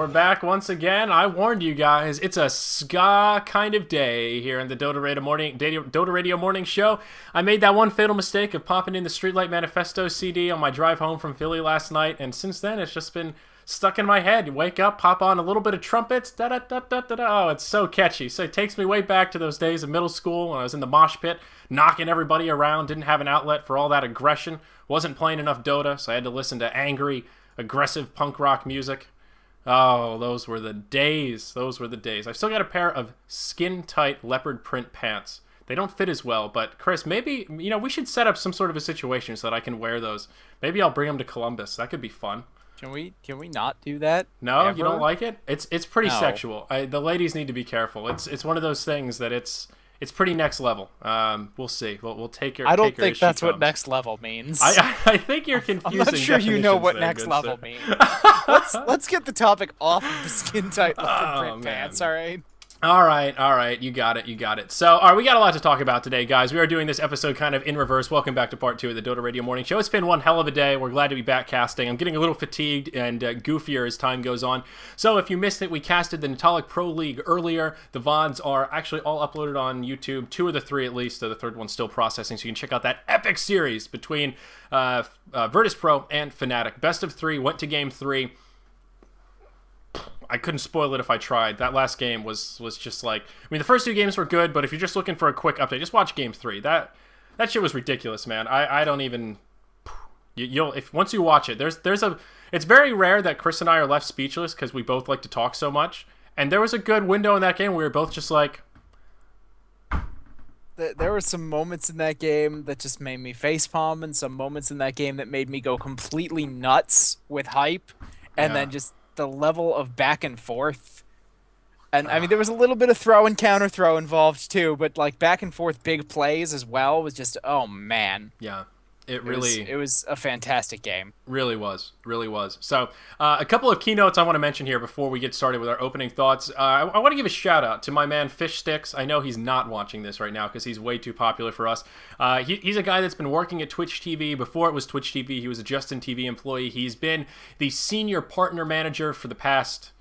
we're back once again. I warned you guys, it's a ska kind of day here in the Dota Radio Morning Show. I made that one fatal mistake of popping in the Streetlight Manifesto CD on my drive home from Philly last night, and since then it's just been stuck in my head. You wake up, pop on a little bit of trumpets, da-da-da-da-da-da. Oh, it's so catchy. So it takes me way back to those days of middle school when I was in the mosh pit, knocking everybody around, didn't have an outlet for all that aggression, wasn't playing enough Dota, so I had to listen to angry, aggressive punk rock music. Oh, those were the days. Those were the days. I've still got a pair of skin-tight leopard print pants. They don't fit as well, but Chris, maybe, we should set up some sort of a situation so that I can wear those. Maybe I'll bring them to Columbus. That could be fun. Can we not do that? No, ever? You don't like it? It's pretty No. sexual. The ladies need to be careful. It's one of those things that it's pretty next level. We'll see. We'll take your. I don't take her think as she that's what comes. next level means. I think you're confusing. I'm not sure you know definitions what there, next good level sir. means. Let's get the topic off of the skin tight leopard print man. pants, all right? All right. You got it. So, all right, we got a lot to talk about today, guys. We are doing this episode kind of in reverse. Welcome back to part 2 of the Dota Radio Morning Show. It's been one hell of a day. We're glad to be back casting. I'm getting a little fatigued and goofier as time goes on. So, if you missed it, we casted the Natalic Pro League earlier. The VODs are actually all uploaded on YouTube. 2 of the 3 at least. The third one's still processing, so you can check out that epic series between Virtus Pro and Fnatic. Best of 3, went to game 3. I couldn't spoil it if I tried. That last game was just like... the first 2 games were good, but if you're just looking for a quick update, just watch game 3. That shit was ridiculous, man. I don't even... Once you watch it, it's very rare that Chris and I are left speechless because we both like to talk so much. And there was a good window in that game where we were both just like... There were some moments in that game that just made me facepalm, and some moments in that game that made me go completely nuts with hype, and then just the level of back and forth. And there was a little bit of throw and counter throw involved too, but like back and forth big plays as well was just, oh man. Yeah. It was a fantastic game. Really was. So, a couple of keynotes I want to mention here before we get started with our opening thoughts. I want to give a shout out to my man Fish Sticks. I know he's not watching this right now because he's way too popular for us. He's a guy that's been working at Twitch TV. Before it was Twitch TV, he was a Justin TV employee. He's been the senior partner manager for the past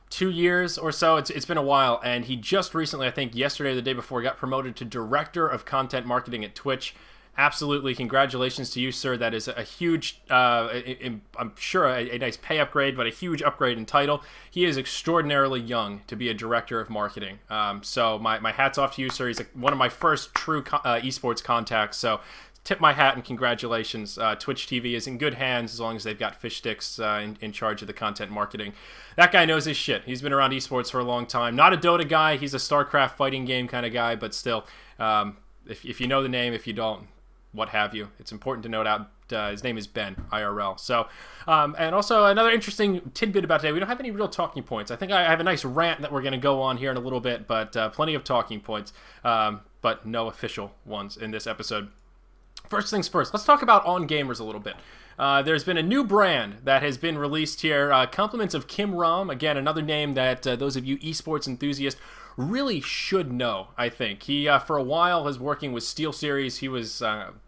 2 years or so. It's been a while, and he just recently, I think yesterday or the day before, got promoted to director of content marketing at Twitch. Absolutely, congratulations to you, sir. That is a huge, I'm sure a nice pay upgrade, but a huge upgrade in title. He is extraordinarily young to be a director of marketing. So my hat's off to you, sir. He's one of my first true esports contacts. So tip my hat and congratulations. Twitch TV is in good hands as long as they've got Fish Sticks in charge of the content marketing. That guy knows his shit. He's been around esports for a long time. Not a Dota guy. He's a StarCraft fighting game kind of guy, but still, if you know the name, if you don't, what have you. It's important to note out his name is Ben, IRL. So, and also another interesting tidbit about today, we don't have any real talking points. I think I have a nice rant that we're going to go on here in a little bit, but plenty of talking points, but no official ones in this episode. First things first, let's talk about OnGamers a little bit. There's been a new brand that has been released here. Compliments of Kim Rom, again, another name that those of you esports enthusiasts really should know, I think. He, for a while, is working with SteelSeries. He was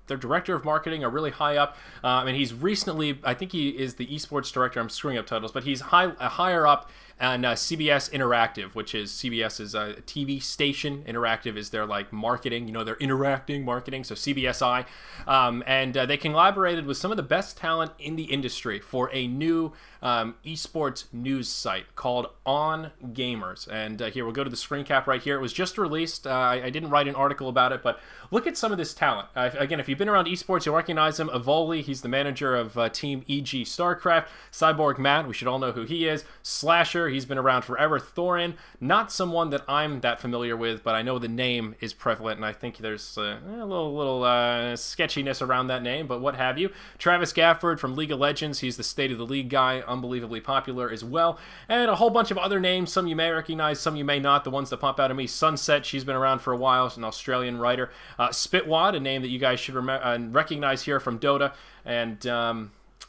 their director of marketing, or really high up. And he's recently, I think he is the esports director. I'm screwing up titles, but he's higher up on CBS Interactive, which is CBS's TV station. Interactive is their marketing, their interacting marketing, so CBSI. And they collaborated with some of the best talent in the industry for a new esports news site called OnGamers. And here, we'll go to the screen cap right here. It was just released. I didn't write an article about it, but look at some of this talent. Again, if you've been around esports, you recognize him. Evoli, he's the manager of Team EG StarCraft. Cyborg Matt, we should all know who he is. Slasher, he's been around forever. Thorin, not someone that I'm that familiar with, but I know the name is prevalent, and I think there's a little sketchiness around that name, but what have you. Travis Gafford from League of Legends, he's the State of the League guy, unbelievably popular as well. And a whole bunch of other names, some you may recognize, some you may not. The ones that pop out of me, Sunset, she's been around for a while, she's an Australian writer. Spitwad, a name that you guys should recognize here from Dota. And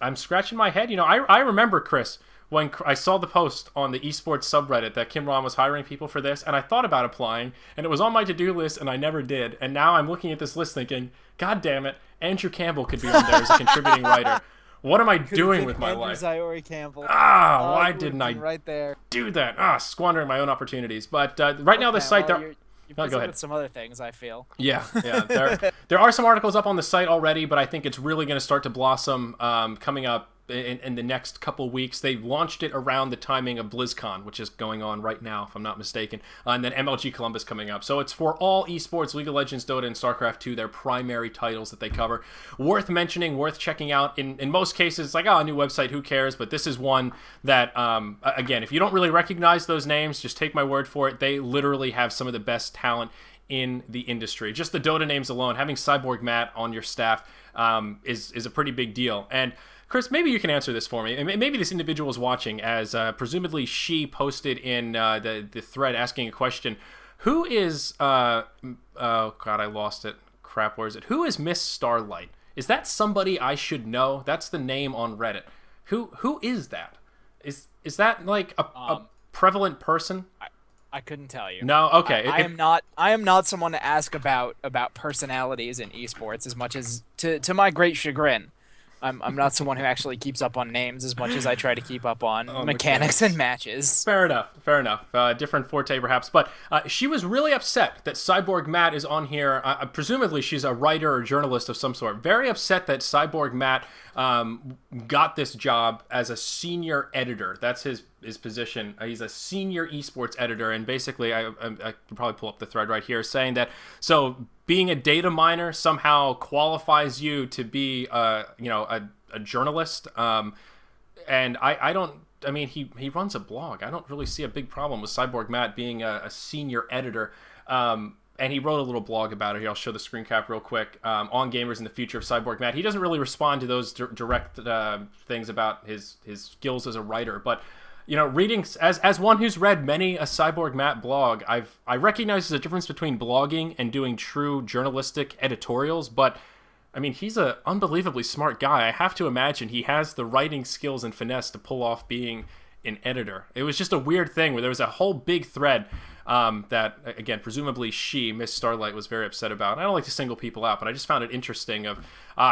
I'm scratching my head. I remember, Chris, when I saw the post on the esports subreddit that Kim Rom was hiring people for this, and I thought about applying, and it was on my to-do list, and I never did. And now I'm looking at this list thinking, God damn it, Andrew Campbell could be on there as a contributing writer. What am I Could've doing picked with my Andrew life? Zyori Campbell. Why You would've didn't I been right there. do that? Squandering my own opportunities. But right now, the Okay, site well, there. you're Oh, go busy ahead. with some other things, I feel. Yeah. There are some articles up on the site already, but I think it's really going to start to blossom coming up in the next couple weeks. They launched it around the timing of BlizzCon, which is going on right now, if I'm not mistaken, and then MLG Columbus coming up. So it's for all esports, League of Legends, Dota, and StarCraft 2, their primary titles that they cover. Worth mentioning, worth checking out. In most cases, it's like, a new website, who cares? But this is one that, again, if you don't really recognize those names, just take my word for it. They literally have some of the best talent in the industry. Just the Dota names alone, having Cyborg Matt on your staff is a pretty big deal. And Chris, maybe you can answer this for me. Maybe this individual is watching, as presumably she posted in the thread asking a question. Who is, oh God, I lost it. Crap, where is it? Who is Miss Starlight? Is that somebody I should know? That's the name on Reddit. Who is that? Is that like a prevalent person? I couldn't tell you. No, okay. I am not someone to ask about personalities in esports as much as to my great chagrin. I'm not someone who actually keeps up on names as much as I try to keep up on mechanics and matches. Fair enough. Different forte, perhaps. But she was really upset that Cyborg Matt is on here. Presumably, she's a writer or journalist of some sort. Very upset that Cyborg Matt got this job as a senior editor. That's his position. He's a senior esports editor. And basically, I can probably pull up the thread right here, saying that, so being a data miner somehow qualifies you to be, a journalist. And I mean, he runs a blog. I don't really see a big problem with Cyborg Matt being a senior editor. And he wrote a little blog about it. Here, I'll show the screen cap real quick. OnGamers and the Future of Cyborg Matt. He doesn't really respond to those direct things about his skills as a writer, but reading as one who's read many a Cyborg Matt blog, I recognize there's a difference between blogging and doing true journalistic editorials. But I mean, he's an unbelievably smart guy. I have to imagine he has the writing skills and finesse to pull off being an editor. It was just a weird thing where there was a whole big thread that, again, presumably Miss Starlight, was very upset about. I don't like to single people out, but I just found it interesting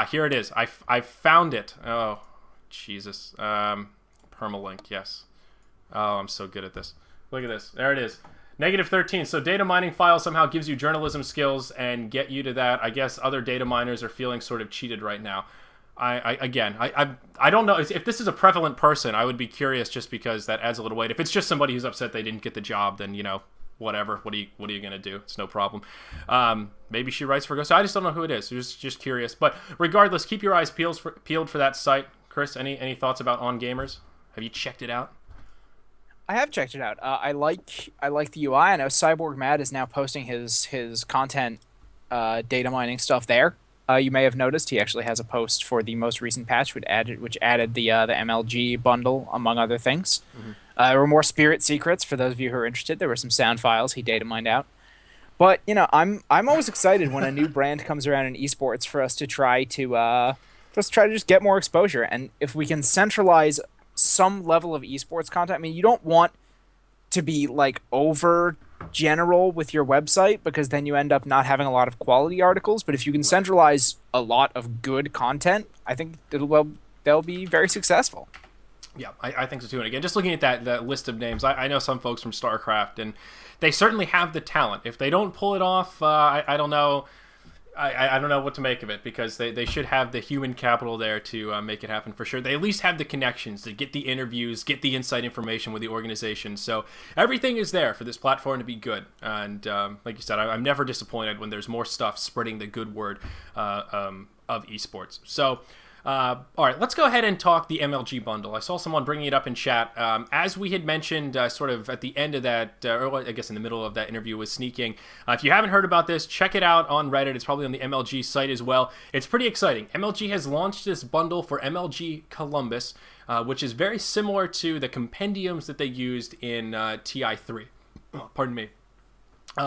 here it is. I found it. Oh, Jesus. Permalink, yes. Oh, I'm so good at this. Look at this. There it is. -13. So data mining file somehow gives you journalism skills and get you to that. I guess other data miners are feeling sort of cheated right now. I don't know if this is a prevalent person. I would be curious, just because that adds a little weight. If it's just somebody who's upset they didn't get the job, then whatever. What are you gonna do? It's no problem. Maybe she writes for Ghost. I just don't know who it is. Just curious. But regardless, keep your eyes peeled for that site. Chris, any thoughts about OnGamers? Have you checked it out? I have checked it out. I like the UI. I know Cyborg Matt is now posting his content, data mining stuff there. You may have noticed he actually has a post for the most recent patch, which added the MLG bundle, among other things. Mm-hmm. There were more Spirit secrets for those of you who are interested. There were some sound files he data mined out. But I'm always excited when a new brand comes around in esports for us to try to just get more exposure. And if we can centralize some level of esports content, I mean, you don't want to be like over general with your website, because then you end up not having a lot of quality articles. But if you can centralize a lot of good content, I think they'll be very successful. Yeah, I think so too. And again, just looking at that list of names, I know some folks from StarCraft, and they certainly have the talent. If they don't pull it off, I don't know. I don't know what to make of it, because they should have the human capital there to make it happen for sure. They at least have the connections to get the interviews, get the inside information with the organization. So everything is there for this platform to be good. And like you said, I'm never disappointed when there's more stuff spreading the good word of esports. So all right, let's go ahead and talk the MLG bundle. I saw someone bringing it up in chat. As we had mentioned sort of at the end of that, or I guess in the middle of that interview with Sneaking, if you haven't heard about this, check it out on Reddit. It's probably on the MLG site as well. It's pretty exciting. MLG has launched this bundle for MLG Columbus, which is very similar to the compendiums that they used in TI3. Oh, pardon me.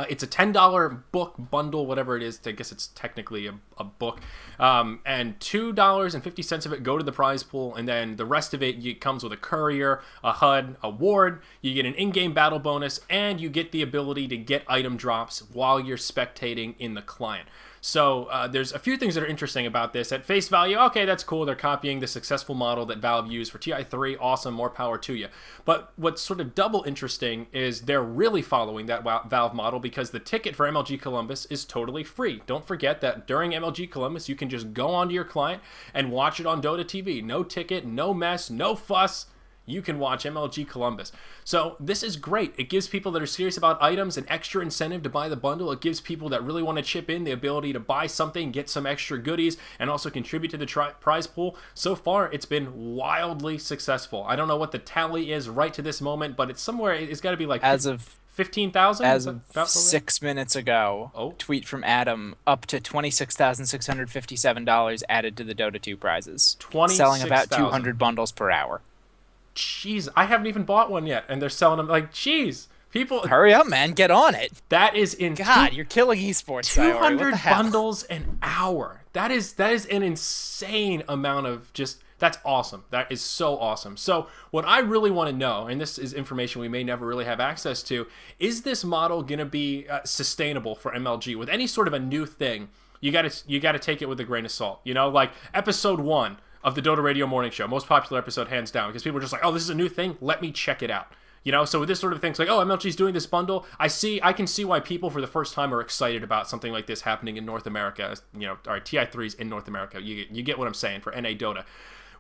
It's a $10 book bundle, whatever it is. I guess it's technically a book. And $2.50 of it go to the prize pool, and then the rest of it comes with a courier, a HUD, a ward. You get an in-game battle bonus, and you get the ability to get item drops while you're spectating in the client. So there's a few things that are interesting about this. At face value, okay, that's cool. They're copying the successful model that Valve used for TI3. Awesome, more power to you. But what's sort of double interesting is they're really following that Valve model, because the ticket for MLG Columbus is totally free. Don't forget that during MLG Columbus, you can just go onto your client and watch it on Dota TV. No ticket, no mess, no fuss. You can watch MLG Columbus. So this is great. It gives people that are serious about items an extra incentive to buy the bundle. It gives people that really want to chip in the ability to buy something, get some extra goodies, and also contribute to the prize pool. So far, it's been wildly successful. I don't know what the tally is right to this moment, but it's somewhere, it's got to be like As of 15,000? As of 6 minutes ago, Oh. tweet from Adam, up to $26,657 added to the Dota 2 prizes. Selling about 200 bundles per hour. Jeez, I haven't even bought one yet, and they're selling them like, jeez. People, hurry up, man! Get on it. That is in God, you're killing esports. 200 bundles an hour. That is an insane amount of just. That's awesome. That is so awesome. So what I really want to know, and this is information we may never really have access to, is this model going to be sustainable for MLG? With any sort of a new thing, you got to take it with a grain of salt. You know, like episode 1 of the Dota Radio Morning Show, most popular episode hands down, because people are just like, oh, this is a new thing, let me check it out. You know, so with this sort of thing, it's like, oh, MLG's doing this bundle. I can see why people for the first time are excited about something like this happening in North America. You know, all right, TI3's in North America. You get what I'm saying for NA Dota.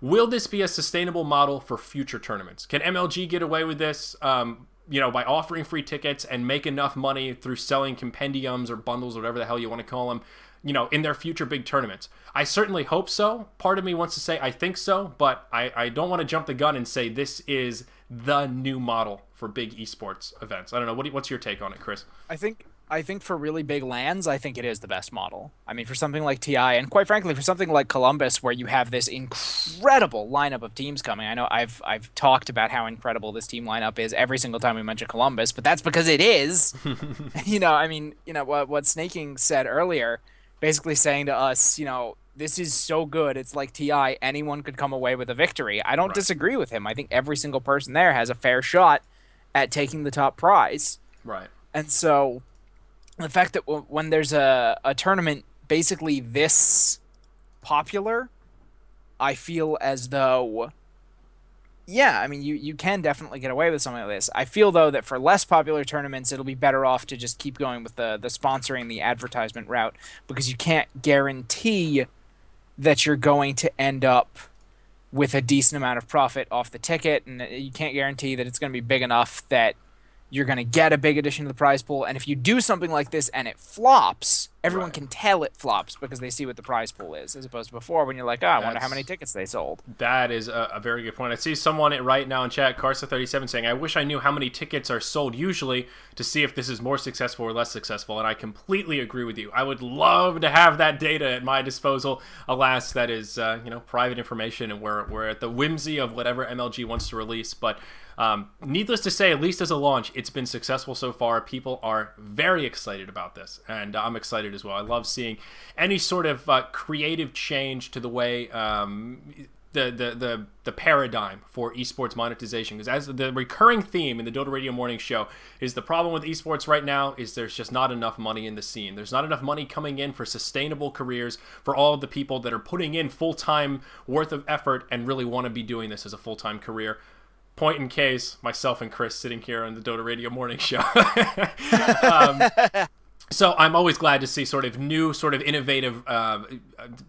Will this be a sustainable model for future tournaments? Can MLG get away with this, you know, by offering free tickets and make enough money through selling compendiums or bundles, or whatever the hell you want to call them, you know, in their future big tournaments? I certainly hope so. Part of me wants to say I think so, but I don't want to jump the gun and say this is the new model for big esports events. I don't know. What's your take on it, Chris? I think for really big LANs, I think it is the best model. I mean, for something like TI, and quite frankly, for something like Columbus, where you have this incredible lineup of teams coming. I know I've talked about how incredible this team lineup is every single time we mention Columbus, but that's because it is. You know, I mean, you know what Snaking said earlier, basically saying to us, you know, this is so good. It's like TI. Anyone could come away with a victory. I don't disagree with him. I think every single person there has a fair shot at taking the top prize. Right. And so the fact that when there's a tournament basically this popular, I feel as though, yeah, I mean, you can definitely get away with something like this. I feel, though, that for less popular tournaments, it'll be better off to just keep going with the sponsoring, the advertisement route, because you can't guarantee that you're going to end up with a decent amount of profit off the ticket, and you can't guarantee that it's going to be big enough that you're going to get a big addition to the prize pool. And if you do something like this and it flops, everyone can tell it flops because they see what the prize pool is, as opposed to before when you're like, oh, I wonder how many tickets they sold. That is a very good point. I see someone right now in chat, Carsa37, saying, I wish I knew how many tickets are sold usually to see if this is more successful or less successful. And I completely agree with you. I would love to have that data at my disposal. Alas, that is you know, private information, and we're at the whimsy of whatever MLG wants to release. But needless to say, at least as a launch, it's been successful so far. People are very excited about this, and I'm excited as well. I love seeing any sort of creative change to the way the paradigm for esports monetization, because as the recurring theme in the Dota Radio Morning Show is, the problem with esports right now is there's just not enough money in the scene. There's not enough money coming in for sustainable careers for all of the people that are putting in full-time worth of effort and really want to be doing this as a full-time career. Point in case, myself and Chris sitting here on the Dota Radio Morning Show. So I'm always glad to see sort of new, sort of innovative,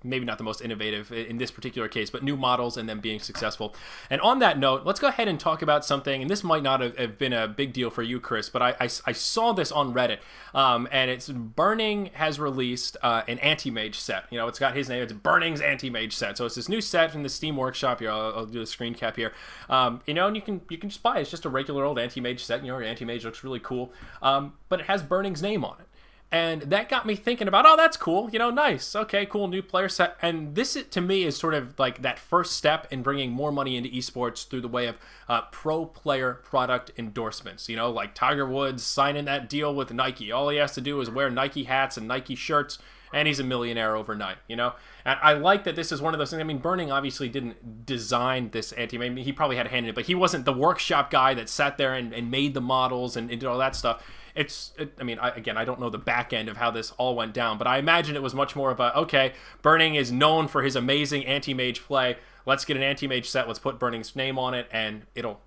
maybe not the most innovative in this particular case, but new models and them being successful. And on that note, let's go ahead and talk about something, and this might not have been a big deal for you, Chris, but I saw this on Reddit, and it's Burning has released an anti-mage set. You know, it's got his name, it's Burning's anti-mage set. So it's this new set from the Steam Workshop. Here, I'll do a screen cap here. You know, and you can just buy it. It's just a regular old anti-mage set. You know, your anti-mage looks really cool, but it has Burning's name on it. And that got me thinking about, oh, that's cool, you know, nice, okay, cool, new player set. And this, to me, is sort of like that first step in bringing more money into esports through the way of pro player product endorsements. You know, like Tiger Woods signing that deal with Nike. All he has to do is wear Nike hats and Nike shirts, and he's a millionaire overnight, you know? And I like that this is one of those things. I mean, Burning obviously didn't design this I mean, he probably had a hand in it, but he wasn't the workshop guy that sat there and made the models and did all that stuff. I mean, again, I don't know the back end of how this all went down, but I imagine it was much more of a, okay, Burning is known for his amazing anti-mage play. Let's get an anti-mage set. Let's put Burning's name on it, and it'll,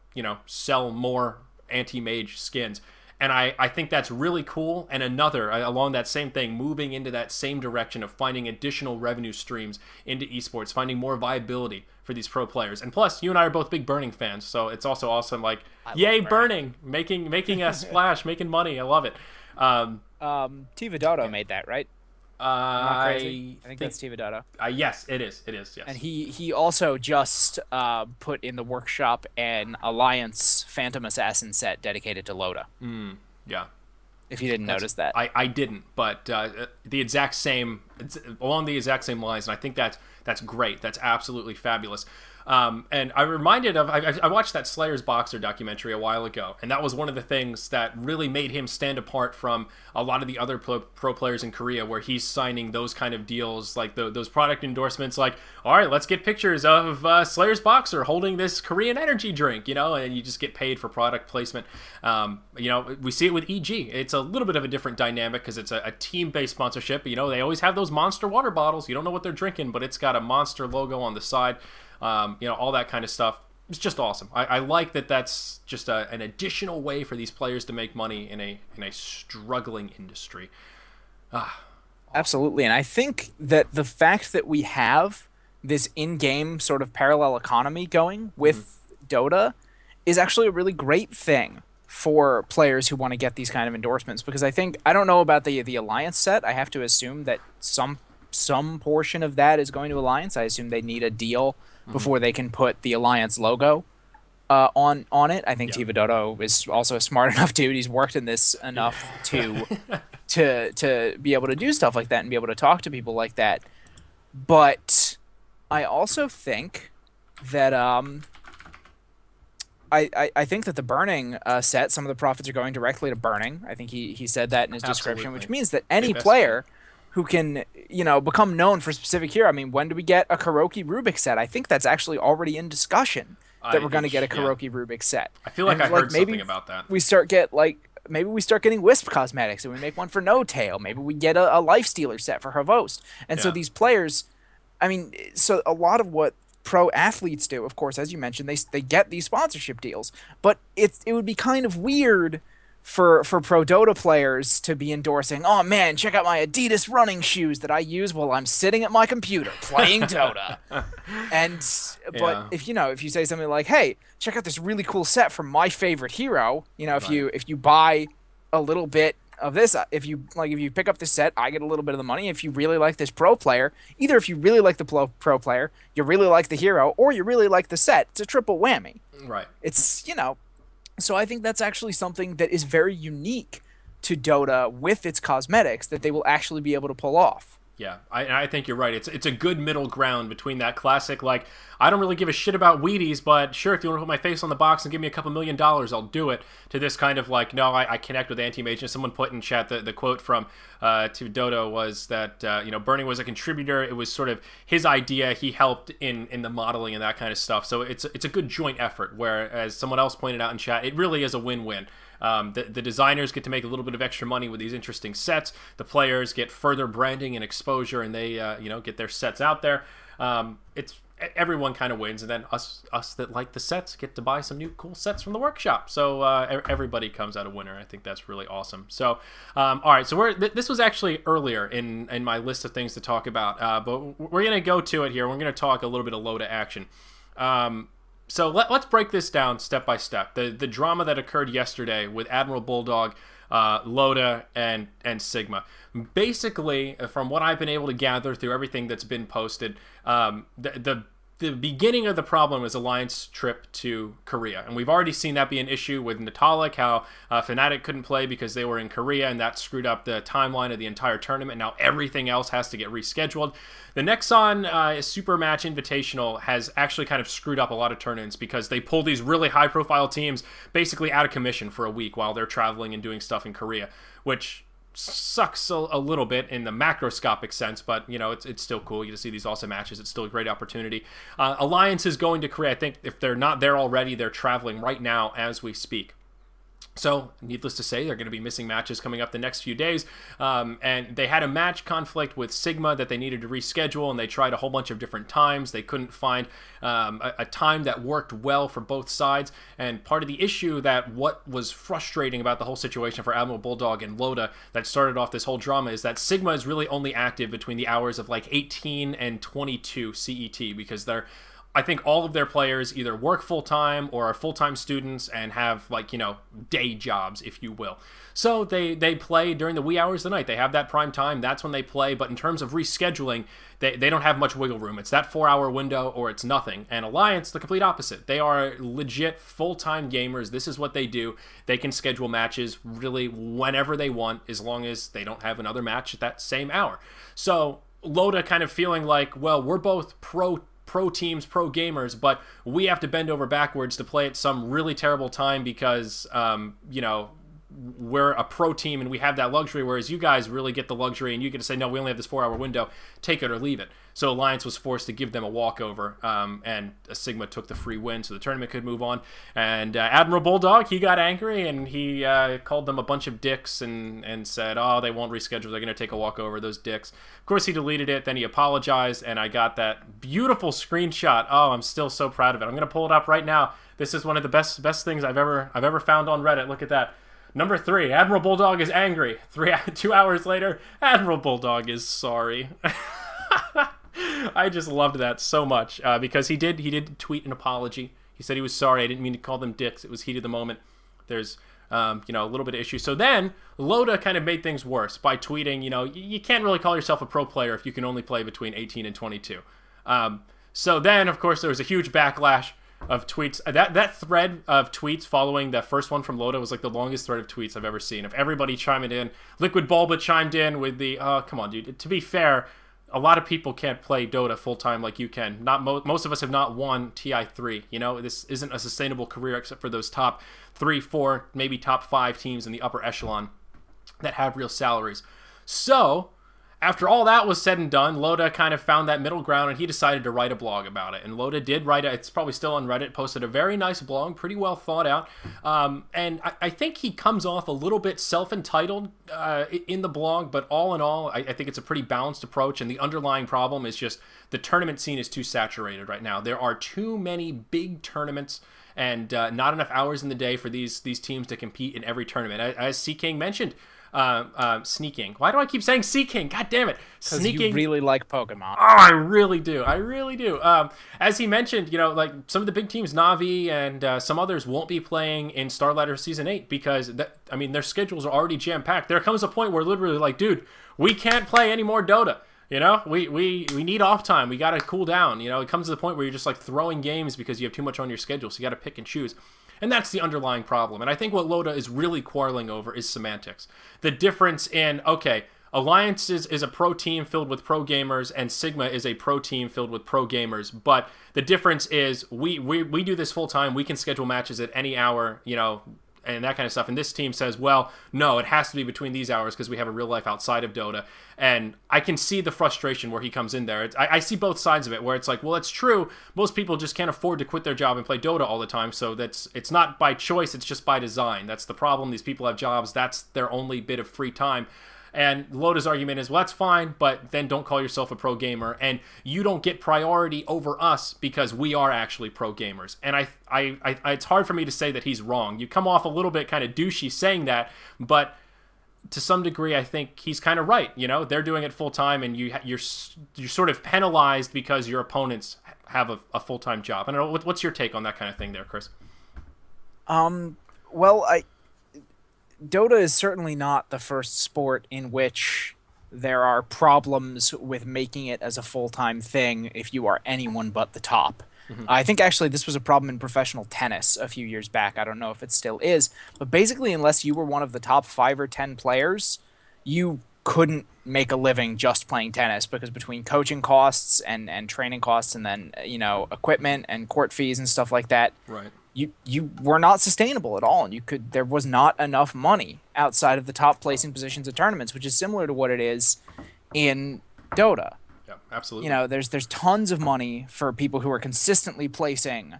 sell more anti-mage skins. And I think that's really cool. And another, along that same thing, moving into that same direction of finding additional revenue streams into esports, finding more viability for these pro players. And plus, you and I are both big Burning fans, so it's also awesome. Like, yay, Burning, making a splash, making money. I love it. Tiva Dodo made that, right? I think that's Tiva Dodo. Yes, it is. It is, yes. And he also just put in the workshop an Alliance Phantom Assassin set dedicated to Loda. Yeah. If you didn't notice that. I didn't, but along the exact same lines, and I think that's great. That's absolutely fabulous. And I reminded of, I watched that Slayer's Boxer documentary a while ago, and that was one of the things that really made him stand apart from a lot of the other pro players in Korea, where he's signing those kind of deals, like those product endorsements, like, all right, let's get pictures of Slayer's Boxer holding this Korean energy drink, and you just get paid for product placement. We see it with EG. It's a little bit of a different dynamic because it's a team-based sponsorship. They always have those Monster water bottles. You don't know what they're drinking, but it's got a Monster logo on the side. All that kind of stuff. It's just awesome. I like that that's just an additional way for these players to make money in a struggling industry. Awesome. Absolutely. And I think that the fact that we have this in-game sort of parallel economy going with Dota is actually a really great thing for players who want to get these kind of endorsements, because I don't know about the Alliance set. I have to assume that some portion of that is going to Alliance. I assume they need a deal before they can put the Alliance logo on it. I think Tiva Dodo is also a smart enough dude. He's worked in this enough to be able to do stuff like that and be able to talk to people like that. But I also think that I think that the Burning set, some of the profits are going directly to Burning. I think he said that in his description, which means that any player who can, become known for a specific hero. I mean, when do we get a Kuroki Rubik set? I think that's actually already in discussion that we're going to get a Kuroki Rubik set. I feel like I heard something about that. Maybe we start getting Wisp cosmetics and we make one for No Tail. Maybe we get a Lifestealer set for Havost. And so these players, so a lot of what pro athletes do, of course, as you mentioned, they get these sponsorship deals. But it would be kind of weird for pro Dota players to be endorsing, oh man, check out my Adidas running shoes that I use while I'm sitting at my computer playing Dota. But if you say something like, hey, check out this really cool set from my favorite hero, if you buy a little bit of this, if you pick up this set, I get a little bit of the money. If you really like this pro player, either if you really like the pro player, you really like the hero, or you really like the set, it's a triple whammy. Right. It's, so I think that's actually something that is very unique to Dota with its cosmetics that they will actually be able to pull off. Yeah, I think you're right. It's a good middle ground between that classic, like, I don't really give a shit about Wheaties, but sure, if you want to put my face on the box and give me a couple $1 million, I'll do it, to this kind of like, no, I connect with anti-mage. And someone put in chat, the quote from to Dodo was that, Burning was a contributor. It was sort of his idea. He helped in the modeling and that kind of stuff. So it's a good joint effort, where, as someone else pointed out in chat, it really is a win-win. The designers get to make a little bit of extra money with these interesting sets. The players get further branding and exposure, and they get their sets out there. Everyone kind of wins, and then us that like the sets get to buy some new cool sets from the workshop. So everybody comes out a winner. I think that's really awesome. So all right, so this was actually earlier in my list of things to talk about, but we're gonna go to it here. We're gonna talk a little bit of Loda action. So let's break this down step by step. The drama that occurred yesterday with Admiral Bulldog, Loda, and Sigma. Basically, from what I've been able to gather through everything that's been posted, the beginning of the problem was Alliance trip to Korea. And we've already seen that be an issue with Natalik, how Fnatic couldn't play because they were in Korea, and that screwed up the timeline of the entire tournament. Now everything else has to get rescheduled. The Nexon Super Match Invitational has actually kind of screwed up a lot of tournaments because they pull these really high-profile teams basically out of commission for a week while they're traveling and doing stuff in Korea, which sucks a little bit in the macroscopic sense, but it's still cool. You get to see these awesome matches. It's still a great opportunity. Alliance is going to Korea. I think if they're not there already, they're traveling right now as we speak. So, needless to say, they're going to be missing matches coming up the next few days. And they had a match conflict with Sigma that they needed to reschedule, and they tried a whole bunch of different times. They couldn't find a time that worked well for both sides. And part of the issue that what was frustrating about the whole situation for Admiral Bulldog and Loda that started off this whole drama is that Sigma is really only active between the hours of like 18 and 22 CET, because I think all of their players either work full-time or are full-time students and have, like, you know, day jobs, if you will. So they play during the wee hours of the night. They have that prime time. That's when they play. But in terms of rescheduling, they don't have much wiggle room. It's that 4-hour window or it's nothing. And Alliance, the complete opposite. They are legit full-time gamers. This is what they do. They can schedule matches really whenever they want, as long as they don't have another match at that same hour. So Loda kind of feeling like, well, we're both pro teams, pro gamers, but we have to bend over backwards to play at some really terrible time because, you know, we're a pro team and we have that luxury, whereas you guys really get the luxury and you get to say, no, we only have this 4-hour window, take it or leave it. So Alliance was forced to give them a walkover, and Sigma took the free win so the tournament could move on. And Admiral Bulldog, he got angry and he called them a bunch of dicks and said, oh, they won't reschedule, they're going to take a walkover, those dicks. Of course, he deleted it, then he apologized, and I got that beautiful screenshot. Oh, I'm still so proud of it. I'm going to pull it up right now. This is one of the best things I've ever found on Reddit. Look at that. Number 3, Admiral Bulldog is angry. 2 hours later, Admiral Bulldog is sorry. I just loved that so much because he did tweet an apology. He said he was sorry. I didn't mean to call them dicks. It was heat of the moment. There's you know, a little bit of issue. So then Loda kind of made things worse by tweeting, you know, you can't really call yourself a pro player if you can only play between 18 and 22. So then, of course, there was a huge backlash of tweets. That thread of tweets following that first one from Loda was like the longest thread of tweets I've ever seen. Of everybody chiming in. Liquid Bulba chimed in with the, come on, dude. To be fair, a lot of people can't play Dota full-time like you can. Not most of us have not won TI3. You know, this isn't a sustainable career except for those top 3, 4, maybe top 5 teams in the upper echelon that have real salaries. So after all that was said and done, Loda kind of found that middle ground and he decided to write a blog about it. And Loda did write it. It's probably still on Reddit. Posted a very nice blog, pretty well thought out. And I think he comes off a little bit self-entitled in the blog, but all in all, I think it's a pretty balanced approach. And the underlying problem is just the tournament scene is too saturated right now. There are too many big tournaments and not enough hours in the day for these teams to compete in every tournament. As C-King mentioned, sneaking. Why do I keep saying Sea-King? God damn it. Sneaking. You really like Pokemon. Oh, I really do. As he mentioned, you know, like some of the big teams, Na'Vi and some others won't be playing in Starladder Season 8 because, their schedules are already jam-packed. There comes a point where literally like, dude, we can't play any more Dota. You know, we need off time. We got to cool down. You know, it comes to the point where you're just like throwing games because you have too much on your schedule. So you got to pick and choose. And that's the underlying problem. And I think what Loda is really quarreling over is semantics. The difference in, okay, Alliance is a pro team filled with pro gamers, and Sigma is a pro team filled with pro gamers. But the difference is we do this full time. We can schedule matches at any hour, you know, and that kind of stuff. And this team says, well, no, it has to be between these hours because we have a real life outside of Dota. And I can see the frustration where he comes in there. I see both sides of it, where it's like, well, it's true. Most people just can't afford to quit their job and play Dota all the time. So it's not by choice. It's just by design. That's the problem. These people have jobs. That's their only bit of free time. And Loda's argument is, well, that's fine, but then don't call yourself a pro gamer, and you don't get priority over us because we are actually pro gamers. And I it's hard for me to say that he's wrong. You come off a little bit kind of douchey saying that, but to some degree, I think he's kind of right. You know, they're doing it full time, and you're sort of penalized because your opponents have a full time job. I don't know. What's your take on that kind of thing, there, Chris? Well, Dota is certainly not the first sport in which there are problems with making it as a full-time thing if you are anyone but the top. Mm-hmm. I think actually this was a problem in professional tennis a few years back. I don't know if it still is. But basically, unless you were one of the top 5 or 10 players, you couldn't make a living just playing tennis, because between coaching costs and training costs and then, you know, equipment and court fees and stuff like that, right, you were not sustainable at all, and there was not enough money outside of the top placing positions at tournaments, which is similar to what it is in Dota. Yeah, absolutely. You know, there's tons of money for people who are consistently placing,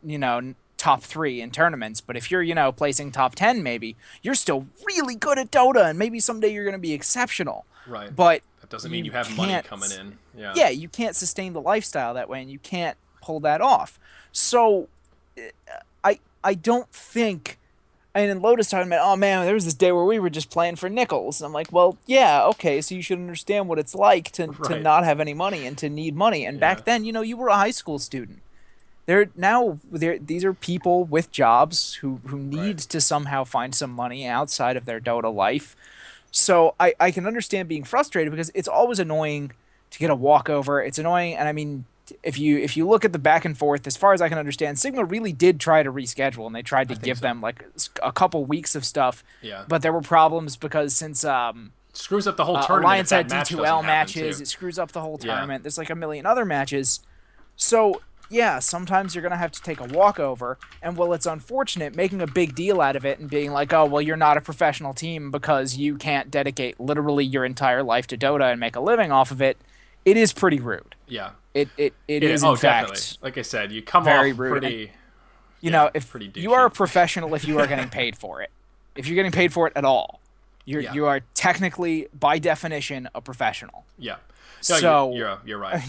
you know, top 3 in tournaments, but if you're, placing top 10 maybe, you're still really good at Dota, and maybe someday you're going to be exceptional. Right. But that doesn't mean you have money coming in. Yeah. Yeah, you can't sustain the lifestyle that way, and you can't pull that off. So I don't think. And Loda's talking about, oh man, there was this day where we were just playing for nickels. And I'm like, well, yeah, okay, so you should understand what it's like to not have any money and to need money. And back then, you were a high school student. These are people with jobs who need to somehow find some money outside of their Dota life. So I can understand being frustrated, because it's always annoying to get a walkover. It's annoying, and I mean, if you look at the back and forth, as far as I can understand, Sigma really did try to reschedule, and they tried to give them like a couple weeks of stuff. Yeah. But there were problems because since screws up the whole tournament. Alliance had D2L matches, it screws up the whole tournament. There's like a million other matches. So yeah, sometimes you're gonna have to take a walkover, and while it's unfortunate, making a big deal out of it and being like, oh well, you're not a professional team because you can't dedicate literally your entire life to Dota and make a living off of it, it is pretty rude. Yeah. It is in fact definitely. Like I said, you come very off rude. pretty. If pretty you are a professional, if you are getting paid for it, if you're getting paid for it at all, you are technically by definition a professional. Yeah. No, so you're right.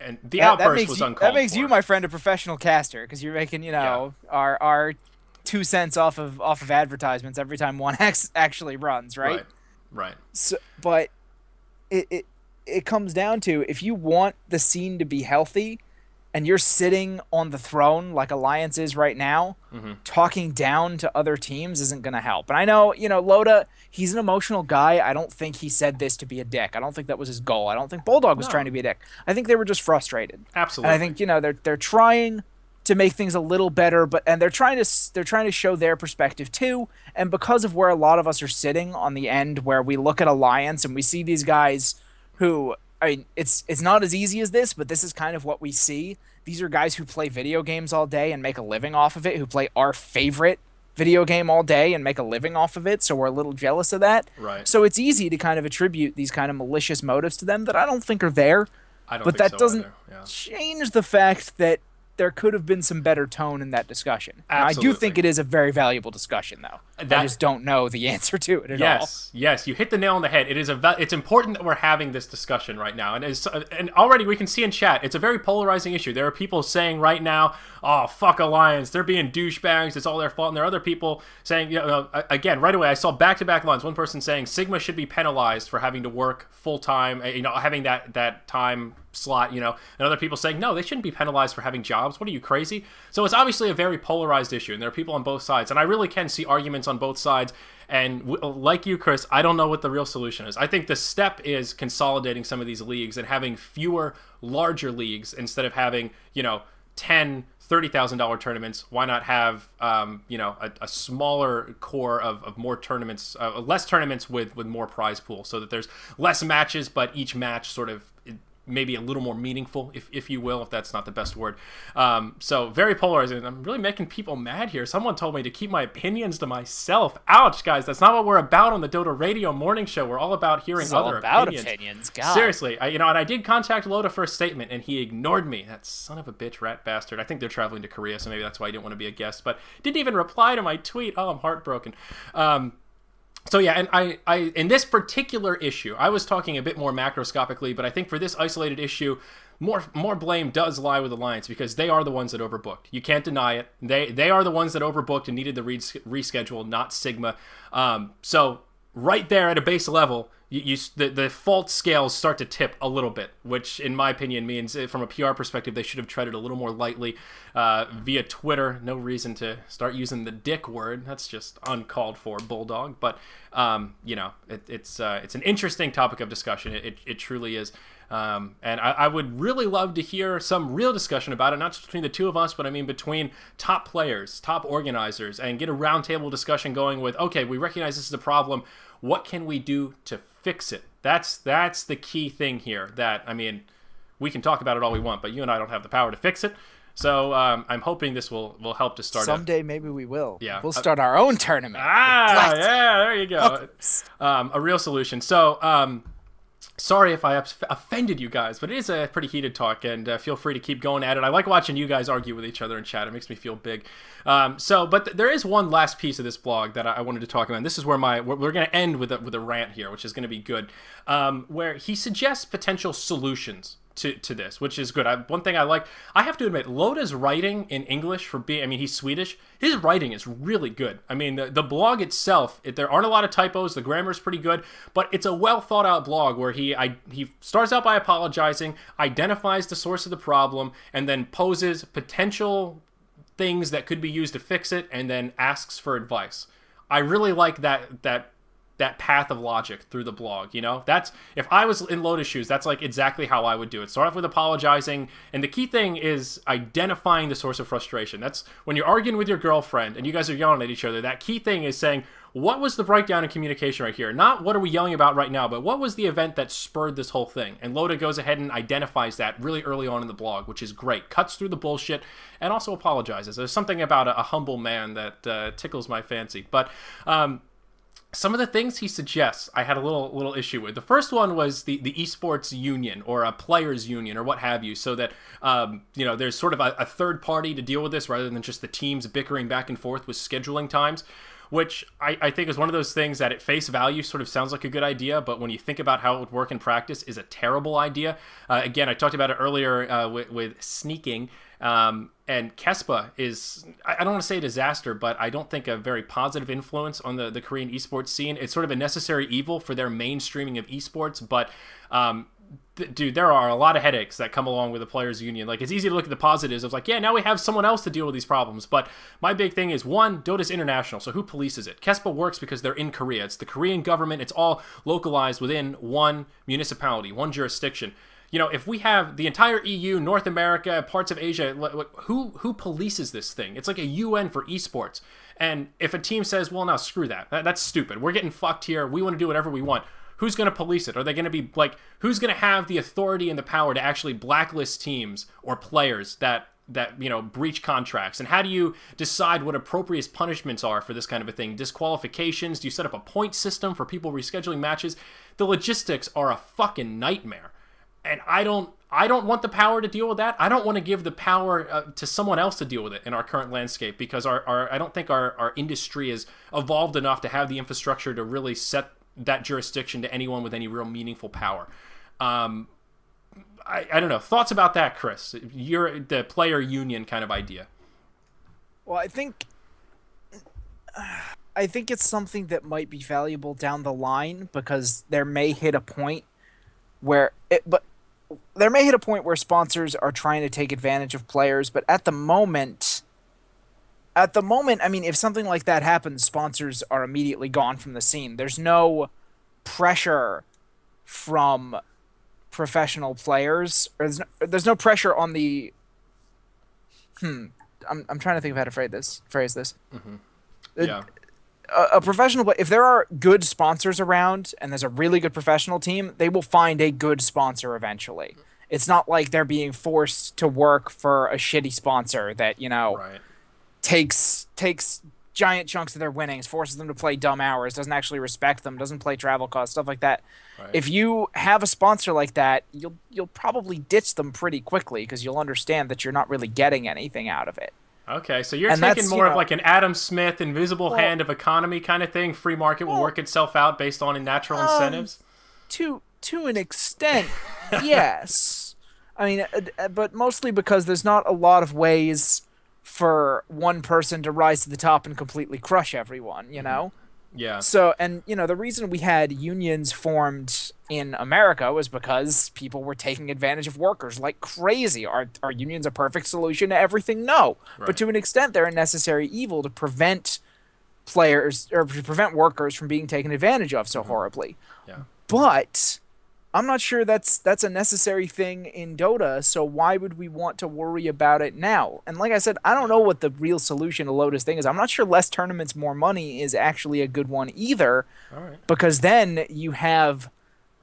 And the outburst was uncalled That makes for. you, my friend, a professional caster, because you're making our 2 cents off of advertisements every time one actually runs, right? Right. So, but it comes down to, if you want the scene to be healthy and you're sitting on the throne like Alliance is right now, talking down to other teams isn't going to help. And I know, Loda, he's an emotional guy. I don't think he said this to be a dick. I don't think that was his goal. I don't think Bulldog was trying to be a dick. I think they were just frustrated. Absolutely. And I think, they're trying to make things a little better, and they're trying to show their perspective too. And because of where a lot of us are sitting on the end, where we look at Alliance and we see these guys who, I mean, it's not as easy as this, but this is kind of what we see. These are guys who play video games all day and make a living off of it, who play our favorite video game all day and make a living off of it, so we're a little jealous of that. Right. So it's easy to kind of attribute these kind of malicious motives to them that I don't think are there. But that doesn't change the fact that there could have been some better tone in that discussion. I do think it is a very valuable discussion, though. I just don't know the answer to it at all. Yes, you hit the nail on the head. It's important that we're having this discussion right now, and already we can see in chat, it's a very polarizing issue. There are people saying right now, "Oh, fuck Alliance, they're being douchebags. It's all their fault." And there are other people saying, again, right away, I saw back-to-back lines. One person saying Sigma should be penalized for having to work full time, having that time slot, and other people saying, no, they shouldn't be penalized for having jobs. What are you, crazy? So it's obviously a very polarized issue, and there are people on both sides, and I really can see arguments on both sides. And like you, Chris, I don't know what the real solution is. I think the step is consolidating some of these leagues and having fewer larger leagues instead of having, 10 $30,000 tournaments. Why not have a smaller core of more tournaments, less tournaments with more prize pool, so that there's less matches, but each match sort of maybe a little more meaningful, if you will, if that's not the best word. So very polarizing. I'm really making people mad here. Someone told me to keep my opinions to myself. Ouch, guys. That's not what we're about on the Dota Radio morning show. We're all about hearing other opinions. God. Seriously. And I did contact Loda for a statement, and he ignored me. That son of a bitch, rat bastard. I think they're traveling to Korea, so maybe that's why he didn't want to be a guest, but didn't even reply to my tweet. Oh, I'm heartbroken. So yeah, and I in this particular issue, I was talking a bit more macroscopically, but I think for this isolated issue, more blame does lie with Alliance, because they are the ones that overbooked. You can't deny it. They are the ones that overbooked and needed the reschedule, not Sigma. So right there at a base level, the fault scales start to tip a little bit, which in my opinion means, from a PR perspective, they should have treaded a little more lightly via Twitter. No reason to start using the dick word. That's just uncalled for, Bulldog. But it's an interesting topic of discussion. It truly is. And I would really love to hear some real discussion about it, not just between the two of us, but I mean between top players, top organizers, and get a roundtable discussion going with, okay, we recognize this is a problem. What can we do to fix it? That's the key thing here. We can talk about it all we want, but you and I don't have the power to fix it. So I'm hoping this will help to start. Someday maybe we will. Yeah, we'll start our own tournament. Yeah, there you go. A real solution. So Sorry if I offended you guys, but it is a pretty heated talk, and feel free to keep going at it. I like watching you guys argue with each other in chat. It makes me feel big. But there is one last piece of this blog that I wanted to talk about. And this is where we're going to end with a rant here, which is going to be good, where he suggests potential solutions to this, which is good. One thing I have to admit, Loda's writing in English he's Swedish. His writing is really good. I mean, the blog itself, there aren't a lot of typos. The grammar is pretty good, but it's a well thought out blog where he starts out by apologizing, identifies the source of the problem, and then poses potential things that could be used to fix it, and then asks for advice. I really like that path of logic through the blog, you know? That's, if I was in Loda's shoes, that's like exactly how I would do it. Start off with apologizing, and the key thing is identifying the source of frustration. That's when you're arguing with your girlfriend and you guys are yelling at each other. That key thing is saying, what was the breakdown in communication right here? Not what are we yelling about right now, but what was the event that spurred this whole thing? And Loda goes ahead and identifies that really early on in the blog, which is great. Cuts through the bullshit and also apologizes. There's something about a humble man that tickles my fancy. But some of the things he suggests, I had a little issue with. The first one was the esports union or a players union or what have you, so that there's sort of a third party to deal with this rather than just the teams bickering back and forth with scheduling times, which I think is one of those things that at face value sort of sounds like a good idea, but when you think about how it would work in practice is a terrible idea. Again, I talked about it earlier with sneaking. And Kespa is, I don't want to say a disaster, but I don't think a very positive influence on the Korean esports scene. It's sort of a necessary evil for their mainstreaming of esports, but dude, there are a lot of headaches that come along with the players union. Like, it's easy to look at the positives of like, yeah, now we have someone else to deal with these problems. But my big thing is, one, Dota's international, so who polices it? Kespa works because they're in Korea. It's the Korean government. It's all localized within one municipality, one jurisdiction. You know, if we have the entire EU, North America, parts of Asia, who polices this thing? It's like a UN for esports. And if a team says, well, no, screw that. That's stupid. We're getting fucked here. We want to do whatever we want. Who's going to police it? Are they going to be like, who's going to have the authority and the power to actually blacklist teams or players that breach contracts? And how do you decide what appropriate punishments are for this kind of a thing? Disqualifications? Do you set up a point system for people rescheduling matches? The logistics are a fucking nightmare. And I don't want the power to deal with that. I don't want to give the power to someone else to deal with it in our current landscape, because I don't think our industry is evolved enough to have the infrastructure to really set that jurisdiction to anyone with any real meaningful power. I don't know. Thoughts about that, Chris? You're the player union kind of idea. Well, I think it's something that might be valuable down the line, because there may hit a point where sponsors are trying to take advantage of players, but at the moment, I mean, if something like that happens, sponsors are immediately gone from the scene. There's no pressure from professional players. There's no pressure on the. I'm trying to think of how to phrase this. Mm-hmm. Yeah. A professional, if there are good sponsors around and there's a really good professional team, they will find a good sponsor eventually. It's not like they're being forced to work for a shitty sponsor that, right. takes giant chunks of their winnings, forces them to play dumb hours, doesn't actually respect them, doesn't play travel costs, stuff like that. Right. If you have a sponsor like that, you'll probably ditch them pretty quickly, because you'll understand that you're not really getting anything out of it. Okay, so you're taking more of like an Adam Smith invisible hand of economy kind of thing. Free market will work itself out based on natural incentives. To an extent, yes. I mean, but mostly because there's not a lot of ways for one person to rise to the top and completely crush everyone, you know? Yeah. So, and, the reason we had unions formed in America was because people were taking advantage of workers like crazy. Are unions a perfect solution to everything? No. Right. But to an extent, they're a necessary evil to prevent players or to prevent workers from being taken advantage of so horribly. Yeah. But I'm not sure that's a necessary thing in Dota, so why would we want to worry about it now? And like I said, I don't know what the real solution to Loda's thing is. I'm not sure less tournaments, more money is actually a good one either. All right. Because then you have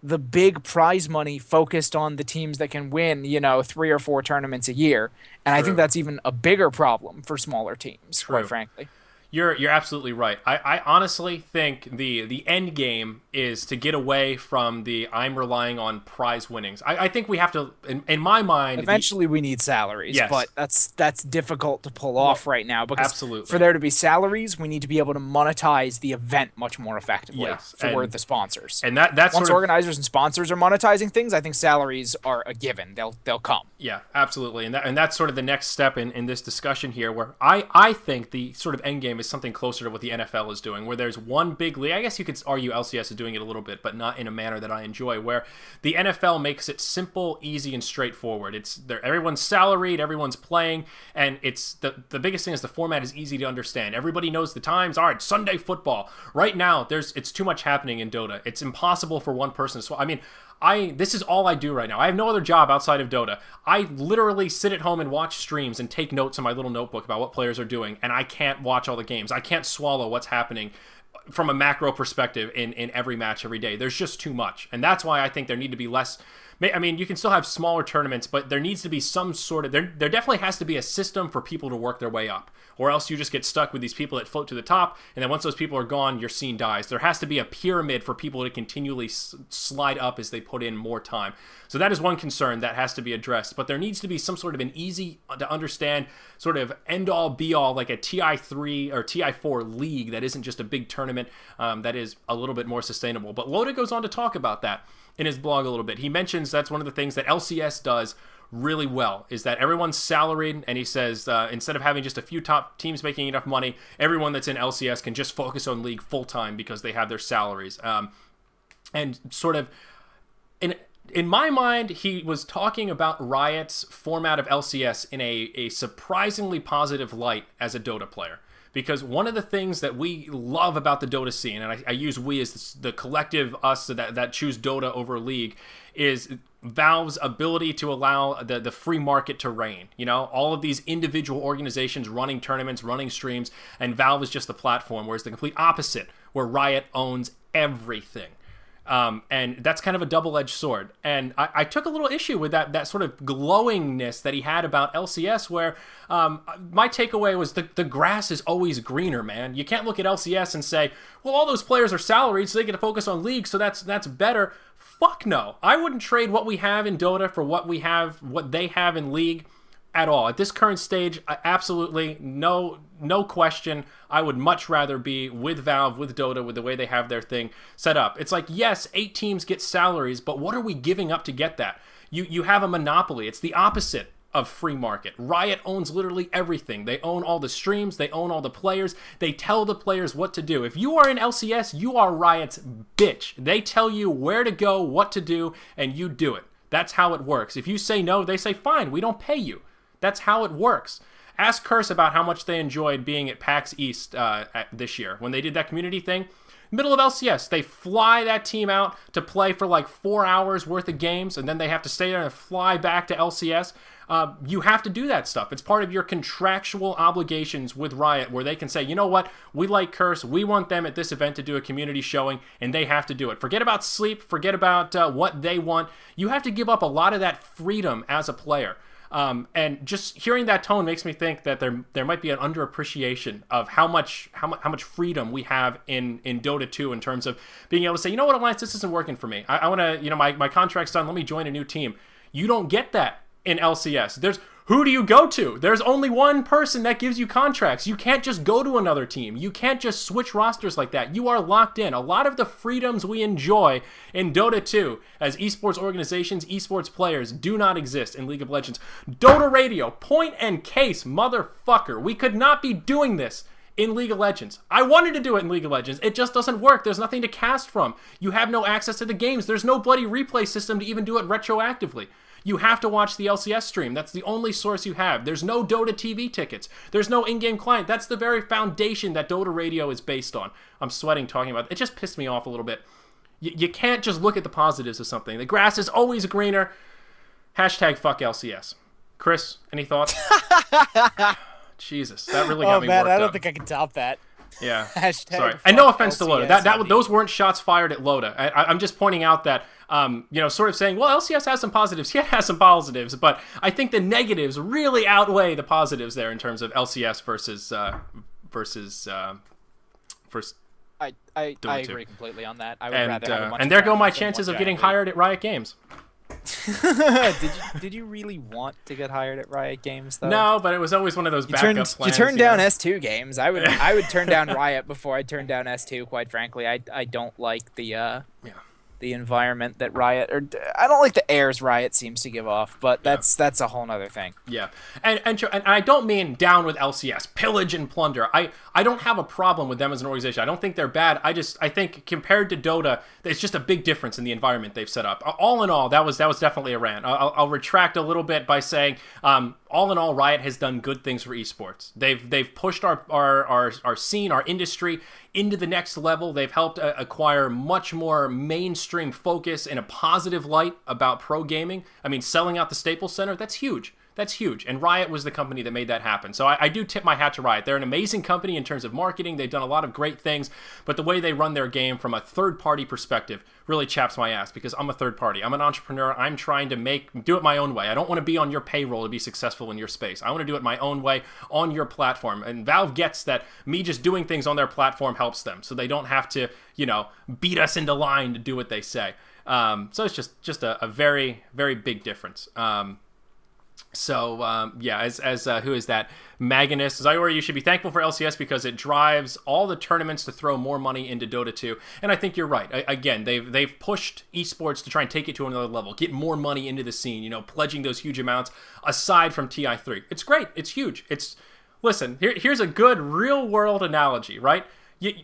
the big prize money focused on the teams that can win, 3 or 4 tournaments a year. And I think that's even a bigger problem for smaller teams, quite frankly. You're absolutely right. I honestly think the end game is to get away from the I'm relying on prize winnings. I think we have to, in my mind, Eventually, we need salaries, Yes. but that's difficult to pull off right now because absolutely. for there to be salaries, we need to be able to monetize the event much more effectively Yes, for and- the sponsors. and that's Once sort of, organizers and sponsors are monetizing things, I think salaries are a given. They'll come. yeah, absolutely, and that's sort of the next step in this discussion here, where I think the sort of end game is something closer to what the NFL is doing, where there's one big league. I guess you could argue LCS is doing it a little bit, but not in a manner that I enjoy, where the NFL makes it simple, easy, and straightforward. Everyone's salaried, everyone's playing, and it's the biggest thing is the format is easy to understand. Everybody knows the times. All right, Sunday football. Right now, it's too much happening in Dota. It's impossible for one person to. I mean, this is all I do right now. I have no other job outside of Dota. I literally sit at home and watch streams and take notes in my little notebook about what players are doing, and I can't watch all the games. I can't swallow what's happening from a macro perspective in every match every day. There's just too much, and that's why I think there need to be less. I mean, you can still have smaller tournaments, but there needs to be some sort of... There definitely has to be a system for people to work their way up, or else you just get stuck with these people that float to the top, and then once those people are gone, your scene dies. There has to be a pyramid for people to continually slide up as they put in more time. So that is one concern that has to be addressed, but there needs to be some sort of an easy-to-understand sort of end-all, be-all, like a TI3 or TI4 league that isn't just a big tournament that is a little bit more sustainable. But Loda goes on to talk about that in his blog a little bit. He mentions that's one of the things that LCS does really well, is that everyone's salaried, and he says instead of having just a few top teams making enough money, everyone that's in LCS can just focus on League full-time because they have their salaries. And sort of, in my mind, he was talking about Riot's format of LCS in a surprisingly positive light as a Dota player. Because one of the things that we love about the Dota scene, and I use we as the collective us that choose Dota over League, is Valve's ability to allow the free market to reign. You know, all of these individual organizations running tournaments, running streams, and Valve is just the platform, whereas the complete opposite, where Riot owns everything. And that's kind of a double-edged sword. And I took a little issue with that sort of glowingness that he had about LCS, where my takeaway was the grass is always greener, man. You can't look at LCS and say, well, all those players are salaried, so they get to focus on League, so that's better. Fuck no. I wouldn't trade what we have in Dota for what they have in League at all. At this current stage, absolutely no question. I would much rather be with Valve, with Dota, with the way they have their thing set up. It's like, yes, 8 teams get salaries, but what are we giving up to get that? You have a monopoly. It's the opposite of free market. Riot owns literally everything. They own all the streams. They own all the players. They tell the players what to do. If you are in LCS, you are Riot's bitch. They tell you where to go, what to do, and you do it. That's how it works. If you say no, they say, fine, we don't pay you. That's how it works. Ask Curse about how much they enjoyed being at PAX East this year. When they did that community thing, middle of LCS, they fly that team out to play for like 4 hours worth of games, and then they have to stay there and fly back to LCS. You have to do that stuff. It's part of your contractual obligations with Riot, where they can say, you know what, we like Curse, we want them at this event to do a community showing, and they have to do it. Forget about sleep, forget about what they want. You have to give up a lot of that freedom as a player. And just hearing that tone makes me think that there might be an underappreciation of how much freedom we have in Dota 2 in terms of being able to say, you know what, Alliance, this isn't working for me. I want to, my contract's done. Let me join a new team. You don't get that in LCS. Who do you go to? There's only one person that gives you contracts. You can't just go to another team. You can't just switch rosters like that. You are locked in. A lot of the freedoms we enjoy in Dota 2 as esports organizations, esports players do not exist in League of Legends. Dota Radio, point and case, motherfucker. We could not be doing this in League of Legends. I wanted to do it in League of Legends. It just doesn't work. There's nothing to cast from. You have no access to the games. There's no bloody replay system to even do it retroactively. You have to watch the LCS stream. That's the only source you have. There's no Dota TV tickets. There's no in-game client. That's the very foundation that Dota Radio is based on. I'm sweating talking about it. It just pissed me off a little bit. You can't just look at the positives of something. The grass is always greener. Hashtag fuck LCS. Chris, any thoughts? Jesus, that really got me worked up. I don't think I can top that. Yeah. Hashtag sorry. And no offense LCS to Loda. Those weren't shots fired at Loda. I'm just pointing out that, sort of saying, well, LCS has some positives. Yeah, it has some positives. But I think the negatives really outweigh the positives there in terms of LCS versus I Dota 2. agree completely on that. I would rather have a bunch And of there go my dragons than chances one of getting giant hired at Riot Games. Did you really want to get hired at Riot Games though? No, but it was always one of those backup plans. You turned down S2 games. I would turn down Riot before I turned down S2. Quite frankly, I don't like the environment that Riot, or I don't like the airs Riot seems to give off. But that's a whole nother thing. Yeah, and I don't mean down with LCS, pillage and plunder. I don't have a problem with them as an organization. I don't think they're bad. I think compared to Dota, it's just a big difference in the environment they've set up. All in all, that was definitely a rant. I'll retract a little bit by saying, all in all, Riot has done good things for esports. They've pushed our scene, our industry into the next level. They've helped acquire much more mainstream focus in a positive light about pro gaming. I mean, selling out the Staples Center, that's huge. That's huge. And Riot was the company that made that happen. So I do tip my hat to Riot. They're an amazing company in terms of marketing. They've done a lot of great things. But the way they run their game from a third-party perspective really chaps my ass because I'm a third party. I'm an entrepreneur. I'm trying to do it my own way. I don't want to be on your payroll to be successful in your space. I want to do it my own way on your platform. And Valve gets that me just doing things on their platform helps them. So they don't have to, beat us into line to do what they say. So it's just a very, very big difference. As who is that? Magnus, Zyori, you should be thankful for LCS because it drives all the tournaments to throw more money into Dota 2. And I think you're right. Again, they've pushed esports to try and take it to another level, get more money into the scene, pledging those huge amounts aside from TI3. It's great. It's huge. Listen, here's a good real world analogy, right?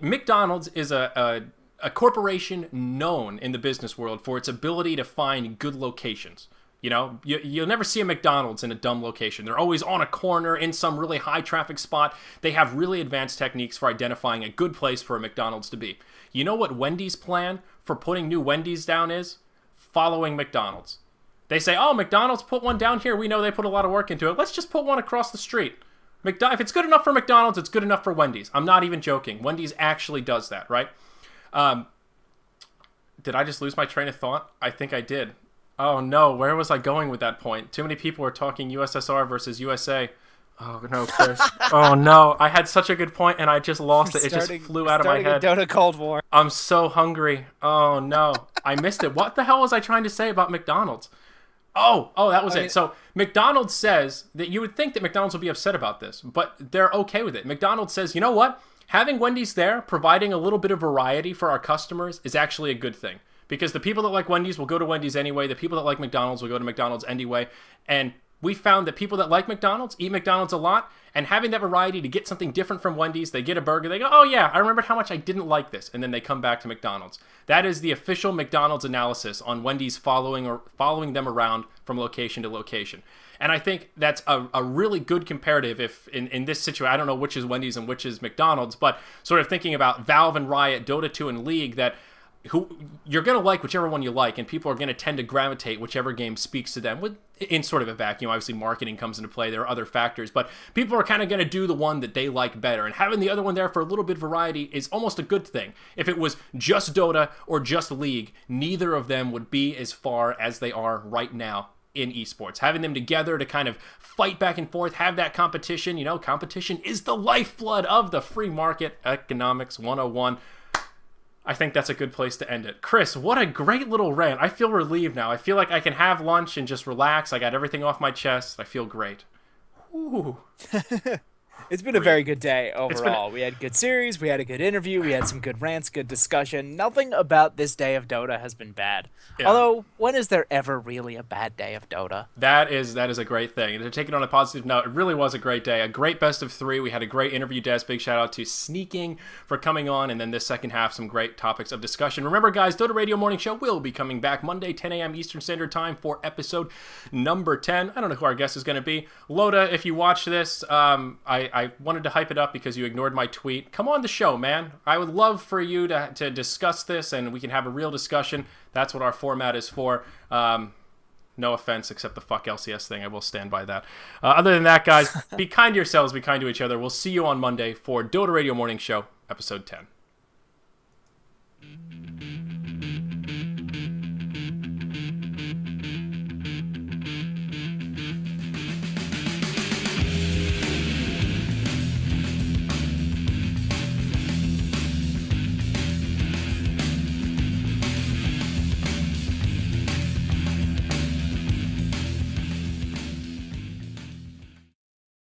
McDonald's is a corporation known in the business world for its ability to find good locations. You'll never see a McDonald's in a dumb location. They're always on a corner in some really high traffic spot. They have really advanced techniques for identifying a good place for a McDonald's to be. You know what Wendy's plan for putting new Wendy's down is? Following McDonald's. They say, oh, McDonald's put one down here. We know they put a lot of work into it. Let's just put one across the street. If it's good enough for McDonald's, it's good enough for Wendy's. I'm not even joking. Wendy's actually does that, right? Did I just lose my train of thought? I think I did. Oh no, where was I going with that point? Too many people were talking USSR versus USA. Oh no, Chris. Oh no, I had such a good point and I just lost it. It just flew out of my head. Dota Cold War. I'm so hungry. Oh no, I missed it. What the hell was I trying to say about McDonald's? Oh, that was it. So McDonald's says that you would think that McDonald's would be upset about this, but they're okay with it. McDonald's says, you know what? Having Wendy's there, providing a little bit of variety for our customers is actually a good thing. Because the people that like Wendy's will go to Wendy's anyway. The people that like McDonald's will go to McDonald's anyway. And we found that people that like McDonald's eat McDonald's a lot. And having that variety to get something different from Wendy's, they get a burger. They go, oh yeah, I remembered how much I didn't like this. And then they come back to McDonald's. That is the official McDonald's analysis on Wendy's following them around from location to location. And I think that's a really good comparative if in this situation, I don't know which is Wendy's and which is McDonald's, but sort of thinking about Valve and Riot, Dota 2 and League, that you're going to like whichever one you like, and people are going to tend to gravitate whichever game speaks to them in sort of a vacuum. Obviously, marketing comes into play. There are other factors, but people are kind of going to do the one that they like better, and having the other one there for a little bit of variety is almost a good thing. If it was just Dota or just League, neither of them would be as far as they are right now in esports. Having them together to kind of fight back and forth, have that competition. Competition is the lifeblood of the free market. Economics 101. I think that's a good place to end it. Chris, what a great little rant. I feel relieved now. I feel like I can have lunch and just relax. I got everything off my chest. I feel great. Ooh. It's been a very good day overall. We had a good series. We had a good interview. We had some good rants, good discussion. Nothing about this day of Dota has been bad. Yeah. Although, when is there ever really a bad day of Dota? That is a great thing. And to take it on a positive note, it really was a great day. A great best of 3. We had a great interview, Des. Big shout out to Sneaking for coming on. And then this second half, some great topics of discussion. Remember, guys, Dota Radio Morning Show will be coming back Monday, 10 a.m. Eastern Standard Time for episode number 10. I don't know who our guest is going to be. Loda, if you watch this, I wanted to hype it up because you ignored my tweet. Come on the show, man. I would love for you to discuss this and we can have a real discussion. That's what our format is for. No offense, except the fuck LCS thing. I will stand by that. Other than that, guys, be kind to yourselves, be kind to each other. We'll see you on Monday for Dota Radio Morning Show, episode 10.